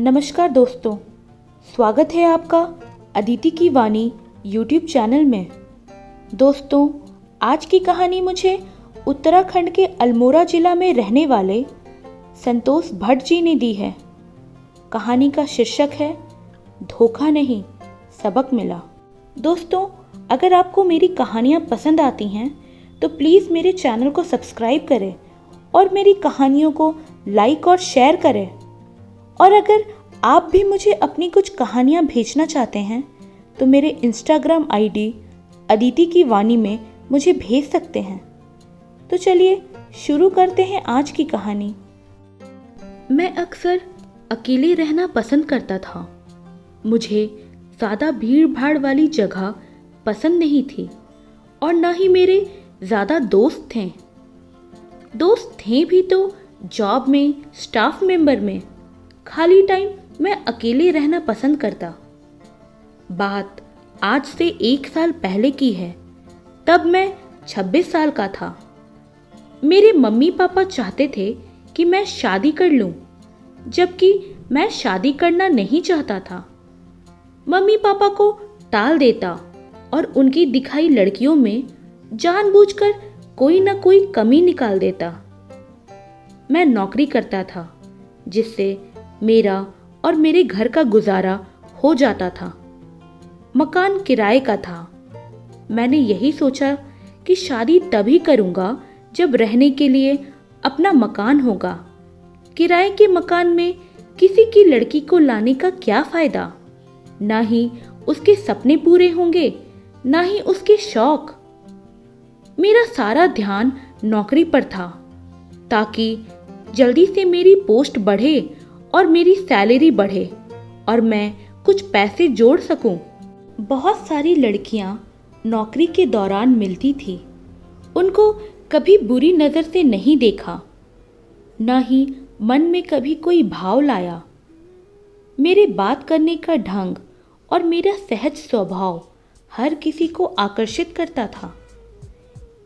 नमस्कार दोस्तों, स्वागत है आपका अदिति की वाणी यूट्यूब चैनल में। दोस्तों, आज की कहानी मुझे उत्तराखंड के अल्मोड़ा जिला में रहने वाले संतोष भट्ट जी ने दी है। कहानी का शीर्षक है धोखा नहीं, सबक मिला। दोस्तों, अगर आपको मेरी कहानियाँ पसंद आती हैं तो प्लीज़ मेरे चैनल को सब्सक्राइब करें और मेरी कहानियों को लाइक और शेयर करें। और अगर आप भी मुझे अपनी कुछ कहानियाँ भेजना चाहते हैं तो मेरे इंस्टाग्राम आईडी अदिति की वाणी में मुझे भेज सकते हैं। तो चलिए शुरू करते हैं आज की कहानी। मैं अक्सर अकेले रहना पसंद करता था। मुझे ज़्यादा भीड़ भाड़ वाली जगह पसंद नहीं थी और ना ही मेरे ज़्यादा दोस्त थे। दोस्त थे भी तो जॉब में, स्टाफ मेंबर में। खाली टाइम मैं अकेले रहना पसंद करता। बात आज से 1 साल पहले की है। तब मैं 26 साल का था। मेरे मम्मी पापा चाहते थे कि मैं शादी कर लूं, जबकि मैं शादी करना नहीं चाहता था। मम्मी पापा को टाल देता और उनकी दिखाई लड़कियों में जानबूझकर कोई ना कोई कमी निकाल देता। मैं नौकरी करता था जिससे मेरा और मेरे घर का गुजारा हो जाता था। मकान किराए का था। मैंने यही सोचा कि शादी तभी करूंगा जब रहने के लिए अपना मकान होगा। किराए के मकान में किसी की लड़की को लाने का क्या फायदा? ना ही उसके सपने पूरे होंगे, ना ही उसके शौक। मेरा सारा ध्यान नौकरी पर था ताकि जल्दी से मेरी पोस्ट बढ़े और मेरी सैलरी बढ़े और मैं कुछ पैसे जोड़ सकूं। बहुत सारी लड़कियां नौकरी के दौरान मिलती थी। उनको कभी बुरी नज़र से नहीं देखा, ना ही मन में कभी कोई भाव लाया। मेरे बात करने का ढंग और मेरा सहज स्वभाव हर किसी को आकर्षित करता था।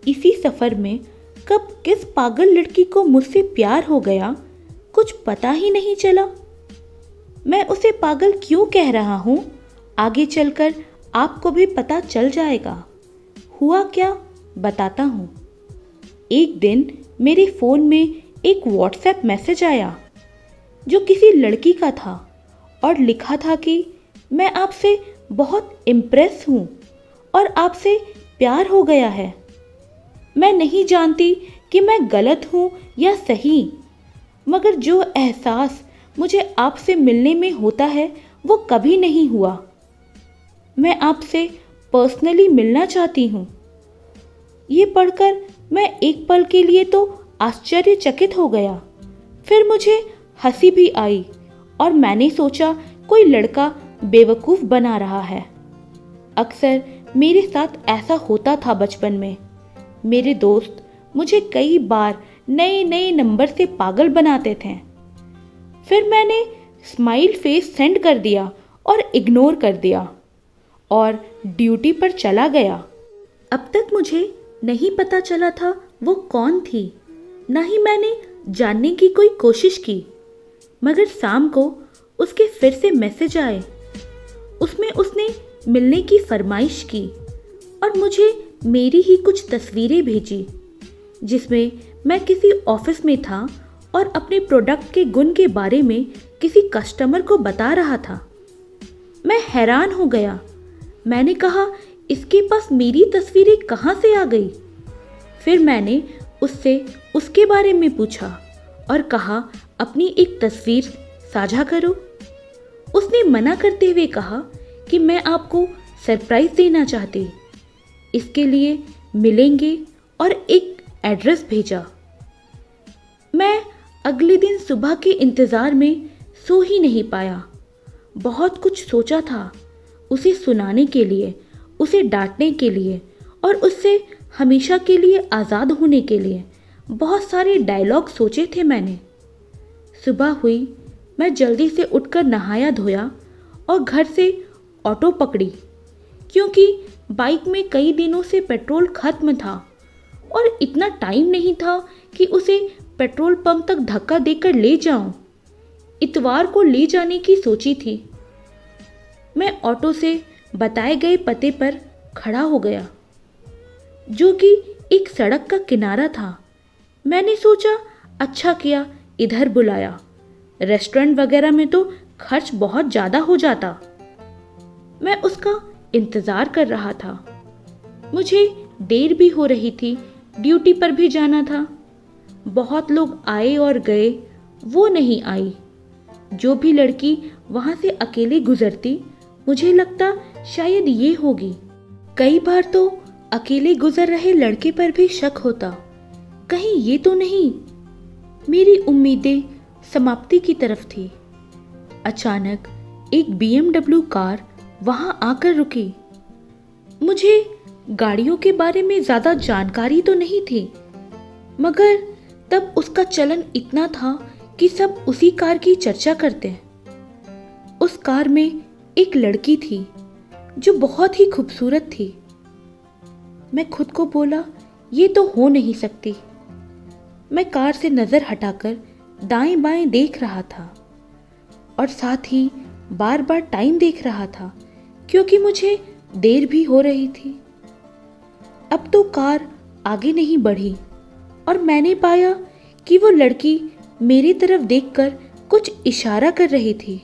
इसी सफ़र में कब किस पागल लड़की को मुझसे प्यार हो गया, कुछ पता ही नहीं चला। मैं उसे पागल क्यों कह रहा हूँ, आगे चलकर आपको भी पता चल जाएगा। हुआ क्या, बताता हूँ। एक दिन मेरे फ़ोन में एक व्हाट्सएप मैसेज आया जो किसी लड़की का था और लिखा था कि मैं आपसे बहुत इम्प्रेस हूँ और आपसे प्यार हो गया है। मैं नहीं जानती कि मैं गलत हूँ या सही, मगर जो एहसास मुझे आपसे मिलने में होता है वो कभी नहीं हुआ। मैं आपसे पर्सनली मिलना चाहती हूँ। ये पढ़कर मैं एक पल के लिए तो आश्चर्यचकित हो गया। फिर मुझे हंसी भी आई और मैंने सोचा कोई लड़का बेवकूफ़ बना रहा है। अक्सर मेरे साथ ऐसा होता था बचपन में। मेरे दोस्त मुझे कई बार नए नए नंबर से पागल बनाते थे। फिर मैंने स्माइल फेस सेंड कर दिया और इग्नोर कर दिया और ड्यूटी पर चला गया। अब तक मुझे नहीं पता चला था वो कौन थी, ना ही मैंने जानने की कोई कोशिश की। मगर शाम को उसके फिर से मैसेज आए। उसमें उसने मिलने की फरमाइश की और मुझे मेरी ही कुछ तस्वीरें भेजी, जिसमें मैं किसी ऑफिस में था और अपने प्रोडक्ट के गुण के बारे में किसी कस्टमर को बता रहा था। मैं हैरान हो गया। मैंने कहा, इसके पास मेरी तस्वीरें कहाँ से आ गई? फिर मैंने उससे उसके बारे में पूछा और कहा, अपनी एक तस्वीर साझा करो। उसने मना करते हुए कहा कि मैं आपको सरप्राइज देना चाहती, इसके लिए मिलेंगे, और एक एड्रेस भेजा। मैं अगले दिन सुबह के इंतज़ार में सो ही नहीं पाया। बहुत कुछ सोचा था उसे सुनाने के लिए, उसे डांटने के लिए और उससे हमेशा के लिए आज़ाद होने के लिए। बहुत सारे डायलॉग सोचे थे मैंने। सुबह हुई, मैं जल्दी से उठकर नहाया धोया और घर से ऑटो पकड़ी, क्योंकि बाइक में कई दिनों से पेट्रोल खत्म था और इतना टाइम नहीं था कि उसे पेट्रोल पंप तक धक्का देकर ले जाऊं। इतवार को ले जाने की सोची थी। मैं ऑटो से बताए गए पते पर खड़ा हो गया, जो कि एक सड़क का किनारा था। मैंने सोचा अच्छा किया इधर बुलाया, रेस्टोरेंट वगैरह में तो खर्च बहुत ज़्यादा हो जाता। मैं उसका इंतज़ार कर रहा था। मुझे देर भी हो रही थी, ड्यूटी पर भी जाना था। बहुत लोग आए और गए, वो नहीं आई। जो भी लड़की वहाँ से अकेले गुजरती, मुझे लगता शायद ये होगी। कई बार तो अकेले गुजर रहे लड़के पर भी शक होता, कहीं ये तो नहीं। मेरी उम्मीदें समाप्ति की तरफ थी। अचानक एक BMW कार वहां आकर रुकी। मुझे गाड़ियों के बारे में ज्यादा जानकारी तो नहीं थी, मगर तब उसका चलन इतना था कि सब उसी कार की चर्चा करते। उस कार में एक लड़की थी जो बहुत ही खूबसूरत थी। मैं खुद को बोला, ये तो हो नहीं सकती। मैं कार से नजर हटाकर दाएं बाएं देख रहा था और साथ ही बार बार टाइम देख रहा था, क्योंकि मुझे देर भी हो रही थी। अब तो कार आगे नहीं बढ़ी और मैंने पाया कि वो लड़की मेरी तरफ देखकर कुछ इशारा कर रही थी।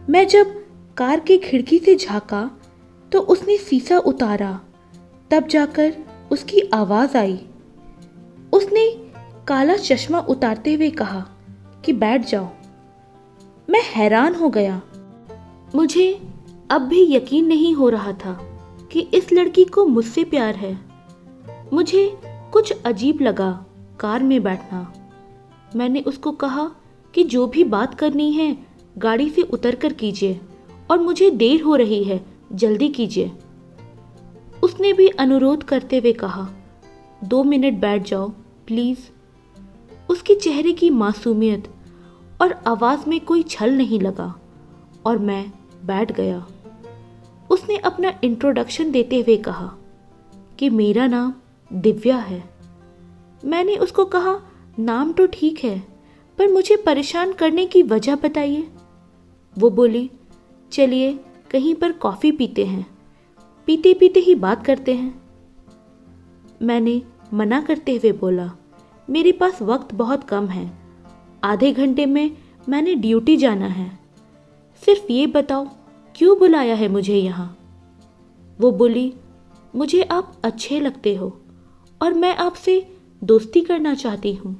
मैं जब कार की खिड़की से झांका तो उसने शीशा उतारा, तब जाकर उसकी आवाज आई। उसने काला चश्मा उतारते हुए कहा कि बैठ जाओ। मैं हैरान हो गया। मुझे अब भी यकीन नहीं हो रहा था कि इस लड़की को मुझसे प्यार है। मुझे कुछ अजीब लगा कार में बैठना। मैंने उसको कहा कि जो भी बात करनी है गाड़ी से उतर कर कीजिए और मुझे देर हो रही है, जल्दी कीजिए। उसने भी अनुरोध करते हुए कहा, 2 मिनट बैठ जाओ प्लीज। उसके चेहरे की मासूमियत और आवाज में कोई छल नहीं लगा और मैं बैठ गया। उसने अपना इंट्रोडक्शन देते हुए कहा कि मेरा नाम दिव्या है। मैंने उसको कहा, नाम तो ठीक है, पर मुझे परेशान करने की वजह बताइए। वो बोली, चलिए कहीं पर कॉफ़ी पीते हैं, पीते पीते ही बात करते हैं। मैंने मना करते हुए बोला, मेरे पास वक्त बहुत कम है, आधे घंटे में मैंने ड्यूटी जाना है। सिर्फ ये बताओ क्यों बुलाया है मुझे यहाँ। वो बोली, मुझे आप अच्छे लगते हो और मैं आपसे दोस्ती करना चाहती हूँ,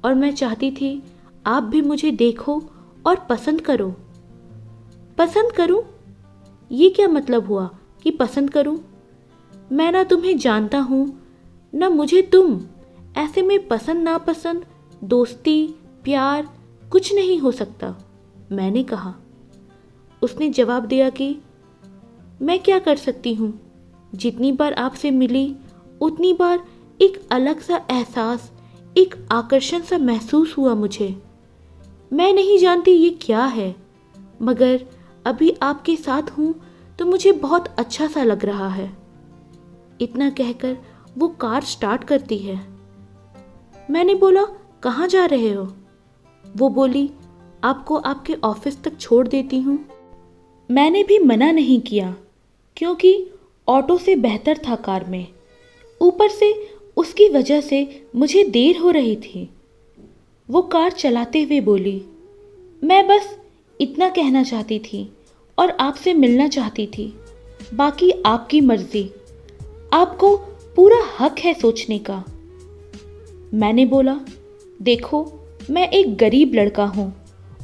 और मैं चाहती थी आप भी मुझे देखो और पसंद करो। पसंद करूँ? ये क्या मतलब हुआ कि पसंद करूँ? मैं ना तुम्हें जानता हूँ ना मुझे तुम। ऐसे में पसंद नापसंद, दोस्ती, प्यार कुछ नहीं हो सकता, मैंने कहा। उसने जवाब दिया कि मैं क्या कर सकती हूँ, जितनी बार आपसे मिली उतनी बार एक अलग सा एहसास, एक आकर्षण सा महसूस हुआ मुझे। मैं नहीं जानती ये क्या है, मगर अभी आपके साथ हूँ तो मुझे बहुत अच्छा सा लग रहा है। इतना कहकर वो कार स्टार्ट करती है। मैंने बोला, कहाँ जा रहे हो? वो बोली, आपको आपके ऑफिस तक छोड़ देती हूँ। मैंने भी मना नहीं किया, क्योंकि ऑटो से बेहतर था कार में। ऊपर से उसकी वजह से मुझे देर हो रही थी। वो कार चलाते हुए बोली, मैं बस इतना कहना चाहती थी और आपसे मिलना चाहती थी, बाकी आपकी मर्जी, आपको पूरा हक है सोचने का। मैंने बोला, देखो मैं एक गरीब लड़का हूँ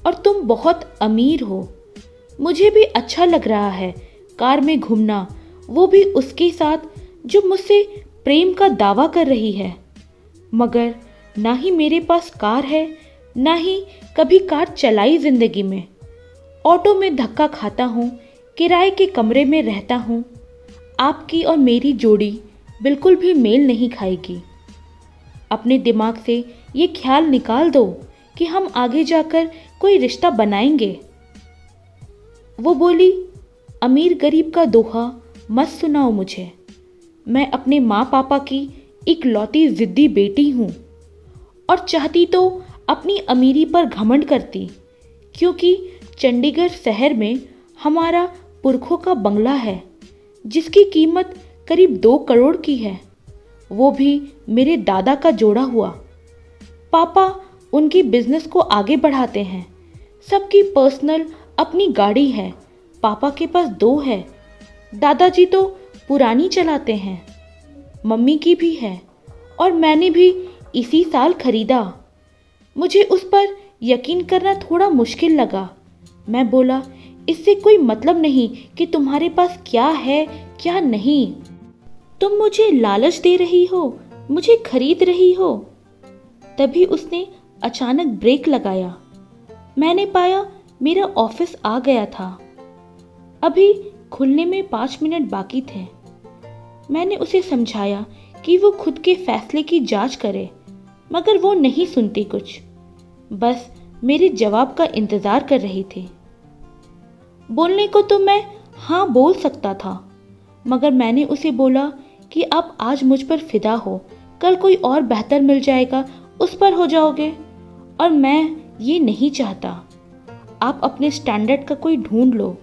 और तुम बहुत अमीर हो। मुझे भी अच्छा लग रहा है कार में घूमना, वो भी उसके साथ जो मुझसे प्रेम का दावा कर रही है। मगर ना ही मेरे पास कार है, ना ही कभी कार चलाई जिंदगी में। ऑटो में धक्का खाता हूँ, किराए के कमरे में रहता हूँ। आपकी और मेरी जोड़ी बिल्कुल भी मेल नहीं खाएगी। अपने दिमाग से ये ख्याल निकाल दो कि हम आगे जाकर कोई रिश्ता बनाएंगे। वो बोली, अमीर गरीब का दोहा मत सुनाओ मुझे। मैं अपने माँ पापा की इकलौती जिद्दी बेटी हूँ और चाहती तो अपनी अमीरी पर घमंड करती, क्योंकि चंडीगढ़ शहर में हमारा पुरखों का बंगला है जिसकी कीमत करीब 2 करोड़ की है, वो भी मेरे दादा का जोड़ा हुआ। पापा उनकी बिजनेस को आगे बढ़ाते हैं। सबकी पर्सनल अपनी गाड़ी है, पापा के पास 2 है। दादाजी तो पुरानी चलाते हैं, मम्मी की भी है और मैंने भी इसी साल खरीदा। मुझे उस पर यकीन करना थोड़ा मुश्किल लगा। मैं बोला, इससे कोई मतलब नहीं कि तुम्हारे पास क्या है क्या नहीं। तुम मुझे लालच दे रही हो, मुझे खरीद रही हो। तभी उसने अचानक ब्रेक लगाया। मैंने पाया मेरा ऑफिस आ गया था। अभी खुलने में 5 मिनट बाकी थे। मैंने उसे समझाया कि वो खुद के फैसले की जांच करे, मगर वो नहीं सुनती कुछ, बस मेरे जवाब का इंतजार कर रही थी। बोलने को तो मैं हाँ बोल सकता था, मगर मैंने उसे बोला कि आप आज मुझ पर फिदा हो, कल कोई और बेहतर मिल जाएगा उस पर हो जाओगे, और मैं ये नहीं चाहता। आप अपने स्टैंडर्ड का कोई ढूंढ लो,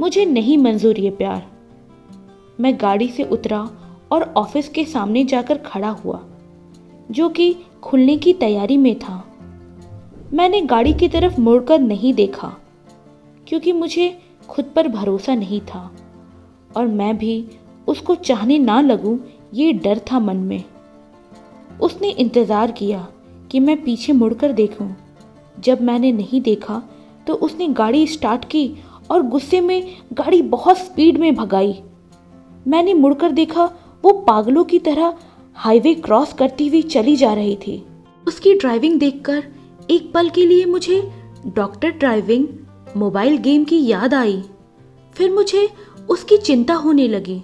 मुझे नहीं मंजूर ये प्यार। मैं गाड़ी से उतरा और ऑफिस के सामने जाकर खड़ा हुआ, जो कि खुलने की तैयारी में था। मैंने गाड़ी की तरफ मुड़कर नहीं देखा, क्योंकि मुझे खुद पर भरोसा नहीं था और मैं भी उसको चाहने ना लगूं, ये डर था मन में। उसने इंतज़ार किया कि मैं पीछे मुड़कर देखूं। जब मैंने नहीं देखा तो उसने गाड़ी स्टार्ट की और गुस्से में गाड़ी बहुत स्पीड में भगाई। मैंने मुड़कर देखा, वो पागलों की तरह हाईवे क्रॉस करती हुई चली जा रही थी। उसकी ड्राइविंग देखकर एक पल के लिए मुझे डॉक्टर ड्राइविंग मोबाइल गेम की याद आई। फिर मुझे उसकी चिंता होने लगी।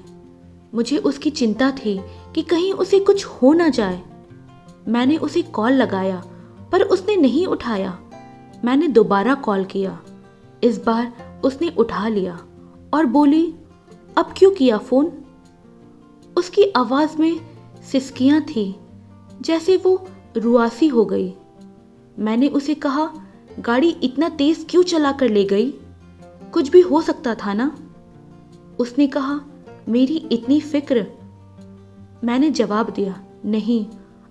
मुझे उसकी चिंता थी कि कहीं उसे कुछ हो ना जाए। मैंने उसे कॉल लगाया पर उसने नहीं उठाया। मैंने दोबारा कॉल किया। इस बार उसने उठा लिया और बोली, अब क्यों किया फ़ोन? उसकी आवाज़ में सिसकियाँ थी, जैसे वो रुआसी हो गई। मैंने उसे कहा, गाड़ी इतना तेज क्यों चला कर ले गई? कुछ भी हो सकता था ना? उसने कहा, मेरी इतनी फिक्र? मैंने जवाब दिया, नहीं,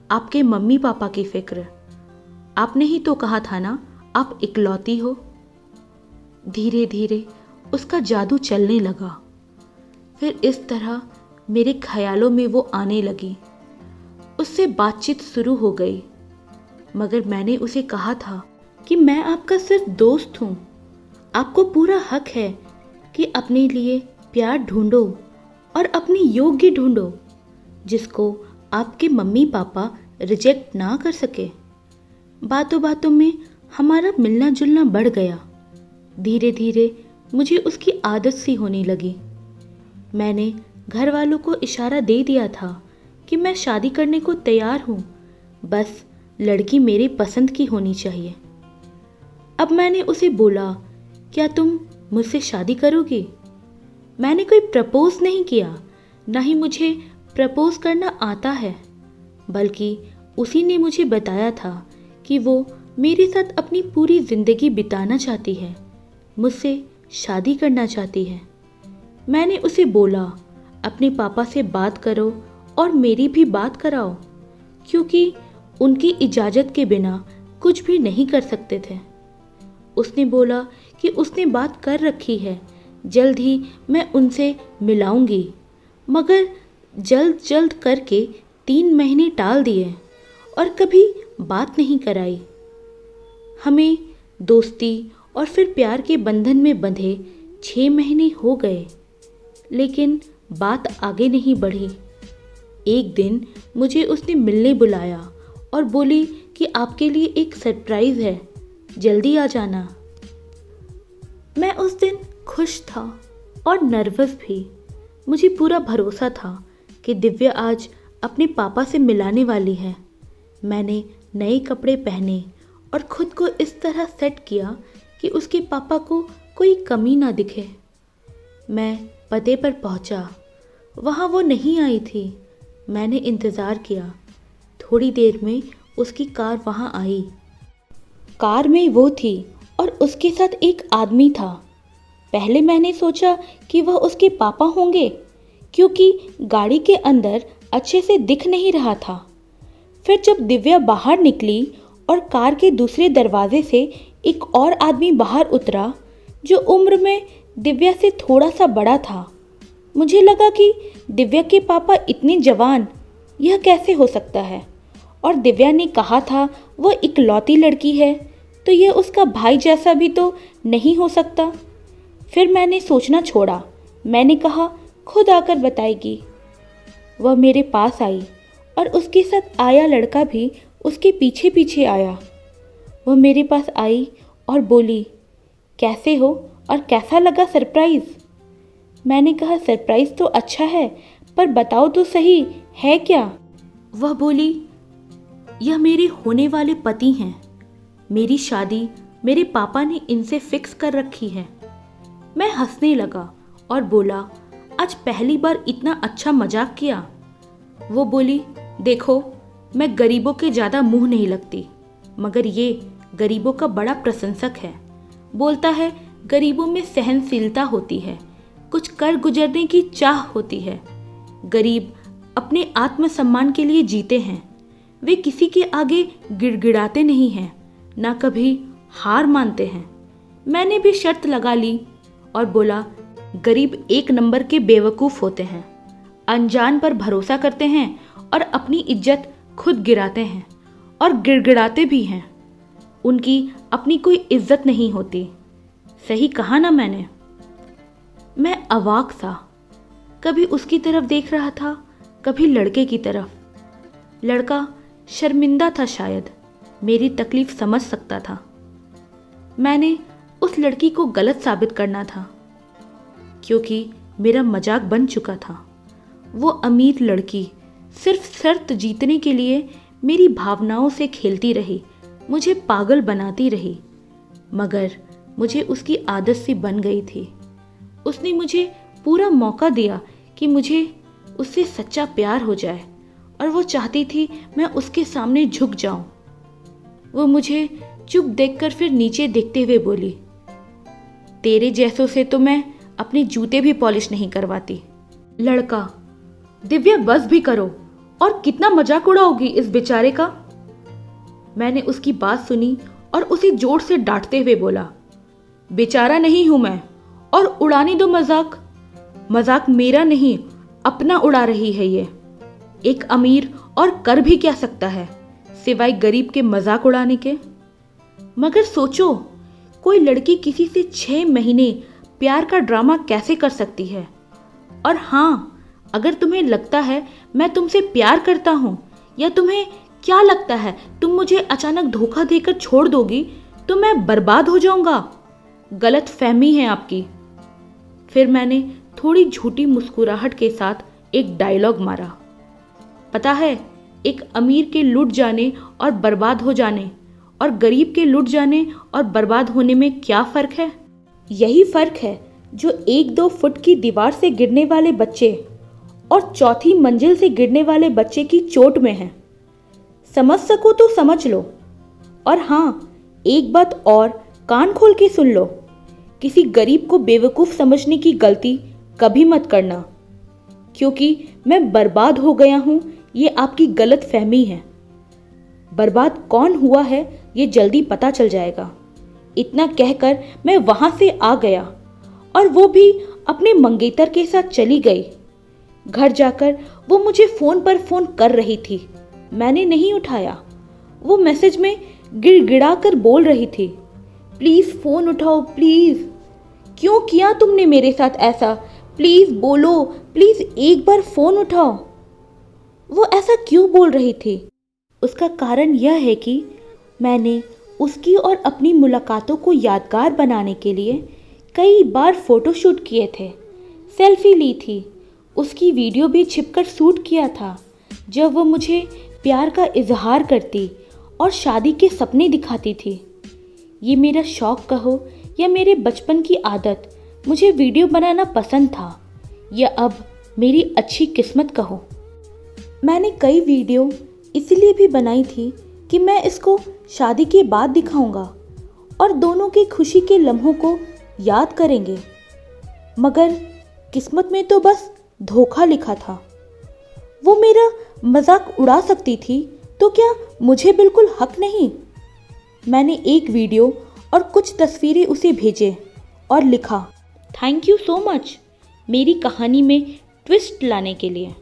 आपके मम्मी पापा की फिक्र। आपने ही तो कहा था ना, आप इकलौती हो। धीरे धीरे उसका जादू चलने लगा। फिर इस तरह मेरे ख्यालों में वो आने लगी। उससे बातचीत शुरू हो गई, मगर मैंने उसे कहा था कि मैं आपका सिर्फ दोस्त हूँ। आपको पूरा हक है कि अपने लिए प्यार ढूंढो और अपनी योग्य ढूंढो, जिसको आपके मम्मी पापा रिजेक्ट ना कर सके। बातों बातों में हमारा मिलना जुलना बढ़ गया। धीरे धीरे मुझे उसकी आदत सी होने लगी। मैंने घर वालों को इशारा दे दिया था कि मैं शादी करने को तैयार हूँ, बस लड़की मेरे पसंद की होनी चाहिए। अब मैंने उसे बोला, क्या तुम मुझसे शादी करोगी? मैंने कोई प्रपोज नहीं किया, ना ही मुझे प्रपोज करना आता है, बल्कि उसी ने मुझे बताया था कि वो मेरे साथ अपनी पूरी जिंदगी बिताना चाहती है, मुझसे शादी करना चाहती है। मैंने उसे बोला, अपने पापा से बात करो और मेरी भी बात कराओ, क्योंकि उनकी इजाज़त के बिना कुछ भी नहीं कर सकते थे। उसने बोला कि उसने बात कर रखी है, जल्द ही मैं उनसे मिलाऊंगी, मगर जल्द करके 3 महीने टाल दिए और कभी बात नहीं कराई। हमें दोस्ती और फिर प्यार के बंधन में बंधे 6 महीने हो गए, लेकिन बात आगे नहीं बढ़ी। एक दिन मुझे उसने मिलने बुलाया और बोली कि आपके लिए एक सरप्राइज है, जल्दी आ जाना। मैं उस दिन खुश था और नर्वस भी। मुझे पूरा भरोसा था कि दिव्या आज अपने पापा से मिलाने वाली है। मैंने नए कपड़े पहने और खुद को इस तरह सेट किया कि उसके पापा को कोई कमी ना दिखे। मैं पते पर पहुंचा। वहाँ वो नहीं आई थी। मैंने इंतज़ार किया। थोड़ी देर में उसकी कार वहाँ आई। कार में वो थी और उसके साथ एक आदमी था। पहले मैंने सोचा कि वह उसके पापा होंगे, क्योंकि गाड़ी के अंदर अच्छे से दिख नहीं रहा था। फिर जब दिव्या बाहर निकली और कार के दूसरे दरवाजे से एक और आदमी बाहर उतरा जो उम्र में दिव्या से थोड़ा सा बड़ा था, मुझे लगा कि दिव्या के पापा इतने जवान, यह कैसे हो सकता है। और दिव्या ने कहा था वह इकलौती लड़की है, तो यह उसका भाई जैसा भी तो नहीं हो सकता। फिर मैंने सोचना छोड़ा। मैंने कहा खुद आकर बताएगी। वह मेरे पास आई और उसके साथ आया लड़का भी उसके पीछे पीछे आया। वह मेरे पास आई और बोली, कैसे हो और कैसा लगा सरप्राइज़? मैंने कहा सरप्राइज़ तो अच्छा है, पर बताओ तो सही है क्या? वह बोली, यह मेरे होने वाले पति हैं। मेरी शादी मेरे पापा ने इनसे फिक्स कर रखी है। मैं हंसने लगा और बोला, आज पहली बार इतना अच्छा मजाक किया। वो बोली, देखो मैं गरीबों के ज़्यादा मुंह नहीं लगती, मगर ये गरीबों का बड़ा प्रशंसक है। बोलता है गरीबों में सहनशीलता होती है, कुछ कर गुजरने की चाह होती है। गरीब अपने आत्मसम्मान के लिए जीते हैं। वे किसी के आगे गिड़गिड़ाते नहीं हैं, ना कभी हार मानते हैं। मैंने भी शर्त लगा ली और बोला, गरीब एक नंबर के बेवकूफ़ होते हैं, अनजान पर भरोसा करते हैं और अपनी इज्जत खुद गिराते हैं और गिड़गिड़ाते भी हैं। उनकी अपनी कोई इज्जत नहीं होती। सही कहा ना मैंने? मैं अवाक सा, कभी उसकी तरफ देख रहा था, कभी लड़के की तरफ। लड़का शर्मिंदा था, शायद मेरी तकलीफ समझ सकता था। मैंने उस लड़की को गलत साबित करना था, क्योंकि मेरा मजाक बन चुका था। वो अमीर लड़की सिर्फ शर्त जीतने के लिए मेरी भावनाओं से खेलती रही, मुझे पागल बनाती रही, मगर मुझे उसकी आदत सी बन गई थी। उसने मुझे पूरा मौका दिया कि मुझे उससे सच्चा प्यार हो जाए, और वो चाहती थी मैं उसके सामने झुक जाऊं। वो मुझे चुप देखकर फिर नीचे देखते हुए बोली, तेरे जैसों से तो मैं अपने जूते भी पॉलिश नहीं करवाती। लड़का, दिव्या बस भी करो, और कितना मजाक उड़ाओगी इस बेचारे का? मैंने उसकी बात सुनी और उसे जोर से डांटते हुए बोला, बेचारा नहीं हूं मैं, और उड़ाने दो मजाक। मजाक मेरा नहीं, अपना उड़ा रही है ये। एक अमीर और कर भी क्या सकता है सिवाय गरीब के मजाक उड़ाने के? मगर सोचो, कोई लड़की किसी से 6 महीने प्यार का ड्रामा कैसे कर सकती है? और हाँ, अगर तुम्हें लगता है मैं तुमसे प्यार करता हूं, या तुम्हें क्या लगता है तुम मुझे अचानक धोखा देकर छोड़ दोगी तो मैं बर्बाद हो जाऊंगा? गलत फहमी है आपकी। फिर मैंने थोड़ी झूठी मुस्कुराहट के साथ एक डायलॉग मारा, पता है एक अमीर के लुट जाने और बर्बाद हो जाने और गरीब के लुट जाने और बर्बाद होने में क्या फ़र्क है? यही फ़र्क है जो 1-2 फुट की दीवार से गिरने वाले बच्चे और 4थी मंजिल से गिरने वाले बच्चे की चोट में है। समझ सको तो समझ लो। और हाँ, एक बात और कान खोल के सुन लो, किसी गरीब को बेवकूफ़ समझने की गलती कभी मत करना, क्योंकि मैं बर्बाद हो गया हूँ ये आपकी गलत फहमी है। बर्बाद कौन हुआ है ये जल्दी पता चल जाएगा। इतना कहकर मैं वहाँ से आ गया, और वो भी अपने मंगेतर के साथ चली गई। घर जाकर वो मुझे फ़ोन पर फ़ोन कर रही थी, मैंने नहीं उठाया। वो मैसेज में गिड़गिड़ा कर बोल रही थी, प्लीज़ फ़ोन उठाओ प्लीज़। क्यों किया तुमने मेरे साथ ऐसा? प्लीज़ बोलो, प्लीज़ एक बार फ़ोन उठाओ। वो ऐसा क्यों बोल रही थी? उसका कारण यह है कि मैंने उसकी और अपनी मुलाकातों को यादगार बनाने के लिए कई बार फ़ोटोशूट किए थे, सेल्फी ली थी, उसकी वीडियो भी छिपकर शूट किया था जब वो मुझे प्यार का इजहार करती और शादी के सपने दिखाती थी। ये मेरा शौक़ कहो या मेरे बचपन की आदत, मुझे वीडियो बनाना पसंद था, या अब मेरी अच्छी किस्मत कहो। मैंने कई वीडियो इसलिए भी बनाई थी कि मैं इसको शादी के बाद दिखाऊंगा, और दोनों की खुशी के लम्हों को याद करेंगे। मगर किस्मत में तो बस धोखा लिखा था। वो मेरा मजाक उड़ा सकती थी, तो क्या मुझे बिल्कुल हक नहीं? मैंने एक वीडियो और कुछ तस्वीरें उसे भेजे और लिखा, थैंक यू सो मच मेरी कहानी में ट्विस्ट लाने के लिए।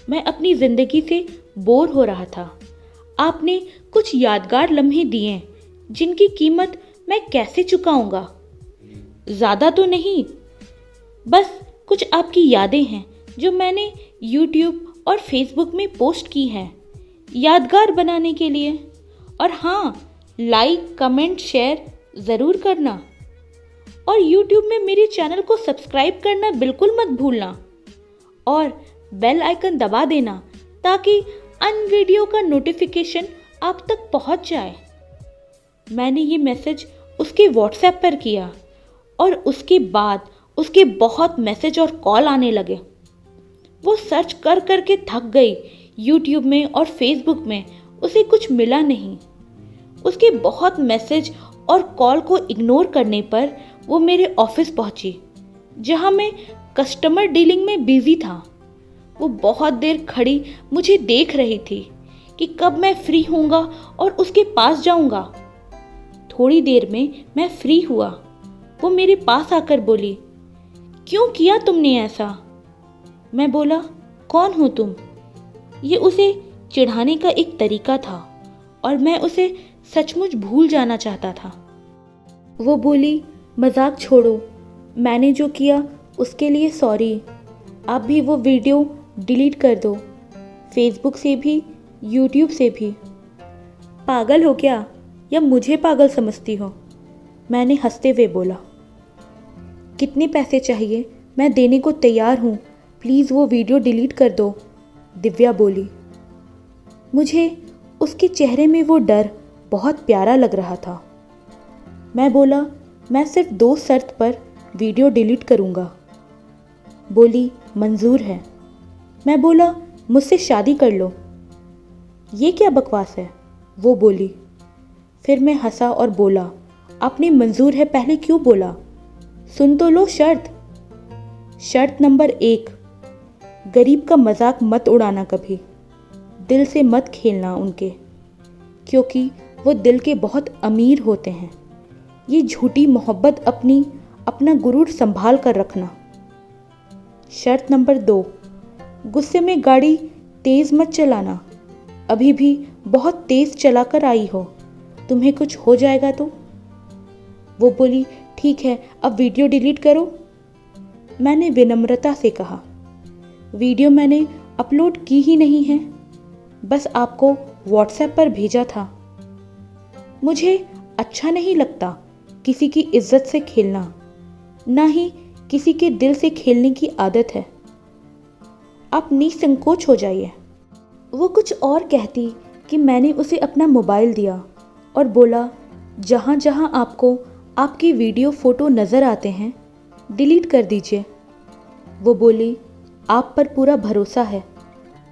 मैं अपनी ज़िंदगी से बोर हो रहा था। आपने कुछ यादगार लम्हे दिए जिनकी कीमत मैं कैसे चुकाऊंगा? ज़्यादा तो नहीं, बस कुछ आपकी यादें हैं जो मैंने YouTube और Facebook में पोस्ट की हैं यादगार बनाने के लिए। और हाँ, लाइक कमेंट शेयर ज़रूर करना और YouTube में मेरे चैनल को सब्सक्राइब करना बिल्कुल मत भूलना और बेल आइकन दबा देना ताकि अन्य वीडियो का नोटिफिकेशन आप तक पहुंच जाए। मैंने ये मैसेज उसके व्हाट्सएप पर किया और उसके बाद उसके बहुत मैसेज और कॉल आने लगे। वो सर्च कर कर के थक गई। YouTube में और Facebook में उसे कुछ मिला नहीं। उसके बहुत मैसेज और कॉल को इग्नोर करने पर वो मेरे ऑफिस पहुंची, जहां मैं कस्टमर डीलिंग में बिजी था। वो बहुत देर खड़ी मुझे देख रही थी कि कब मैं फ्री होऊंगा और उसके पास जाऊंगा। थोड़ी देर में मैं फ्री हुआ। वो मेरे पास आकर बोली, क्यों किया तुमने ऐसा? मैं बोला, कौन हो तुम? ये उसे चिढ़ाने का एक तरीका था और मैं उसे सचमुच भूल जाना चाहता था। वो बोली, मजाक छोड़ो, मैंने जो किया उसके लिए सॉरी। आप भी वो वीडियो डिलीट कर दो, फेसबुक से भी यूट्यूब से भी। पागल हो क्या या मुझे पागल समझती हो? मैंने हंसते हुए बोला। कितने पैसे चाहिए? मैं देने को तैयार हूँ, प्लीज़ वो वीडियो डिलीट कर दो, दिव्या बोली। मुझे उसके चेहरे में वो डर बहुत प्यारा लग रहा था। मैं बोला, मैं सिर्फ 2 शर्त पर वीडियो डिलीट करूँगा। बोली, मंजूर है। मैं बोला, मुझसे शादी कर लो। ये क्या बकवास है? वो बोली। फिर मैं हंसा और बोला, आपने मंजूर है पहले क्यों बोला? सुन तो लो शर्त। शर्त नंबर 1, गरीब का मजाक मत उड़ाना कभी। दिल से मत खेलना उनके, क्योंकि वो दिल के बहुत अमीर होते हैं। ये झूठी मोहब्बत अपना गुरूर संभाल कर रखना। शर्त नंबर 2, गुस्से में गाड़ी तेज़ मत चलाना। अभी भी बहुत तेज़ चलाकर आई हो, तुम्हें कुछ हो जाएगा तो? वो बोली, ठीक है, अब वीडियो डिलीट करो। मैंने विनम्रता से कहा, वीडियो मैंने अपलोड की ही नहीं है, बस आपको व्हाट्सएप पर भेजा था। मुझे अच्छा नहीं लगता किसी की इज्जत से खेलना, ना ही किसी के दिल से खेलने की आदत है। आप निसंकोच हो जाइए। वो कुछ और कहती कि मैंने उसे अपना मोबाइल दिया और बोला, जहाँ जहाँ आपको आपकी वीडियो फ़ोटो नज़र आते हैं डिलीट कर दीजिए। वो बोली, आप पर पूरा भरोसा है,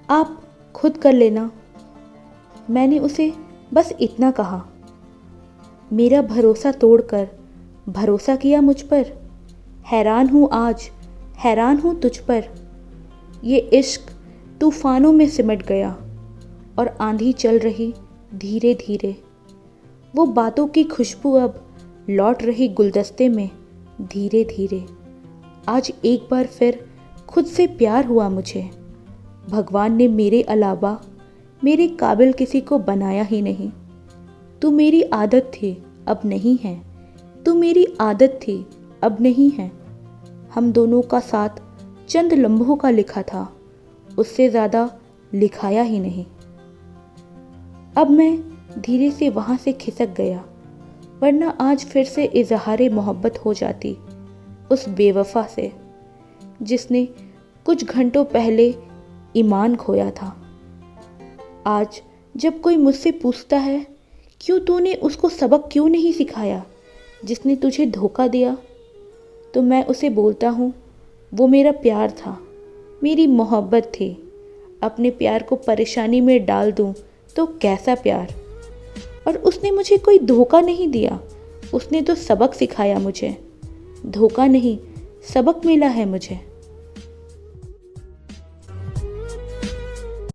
आप खुद कर लेना। मैंने उसे बस इतना कहा। मेरा भरोसा तोड़कर भरोसा किया मुझ पर। हैरान हूँ आज, हैरान हूँ तुझ पर। ये इश्क तूफानों में सिमट गया और आंधी चल रही धीरे धीरे। वो बातों की खुशबू अब लौट रही गुलदस्ते में धीरे धीरे। आज एक बार फिर खुद से प्यार हुआ मुझे। भगवान ने मेरे अलावा मेरे काबिल किसी को बनाया ही नहीं। तू मेरी आदत थी, अब नहीं है। तू मेरी आदत थी, अब नहीं है। हम दोनों का साथ चंद लम्हों का लिखा था, उससे ज़्यादा लिखाया ही नहीं। अब मैं धीरे से वहाँ से खिसक गया, वरना आज फिर से इजहारे मोहब्बत हो जाती उस बेवफा से जिसने कुछ घंटों पहले ईमान खोया था। आज जब कोई मुझसे पूछता है, क्यों तूने उसको सबक क्यों नहीं सिखाया जिसने तुझे धोखा दिया, तो मैं उसे बोलता हूँ, वो मेरा प्यार था, मेरी मोहब्बत थी। अपने प्यार को परेशानी में डाल दूँ तो कैसा प्यार। और उसने मुझे कोई धोखा नहीं दिया, उसने तो सबक सिखाया मुझे। धोखा नहीं, सबक मिला है मुझे।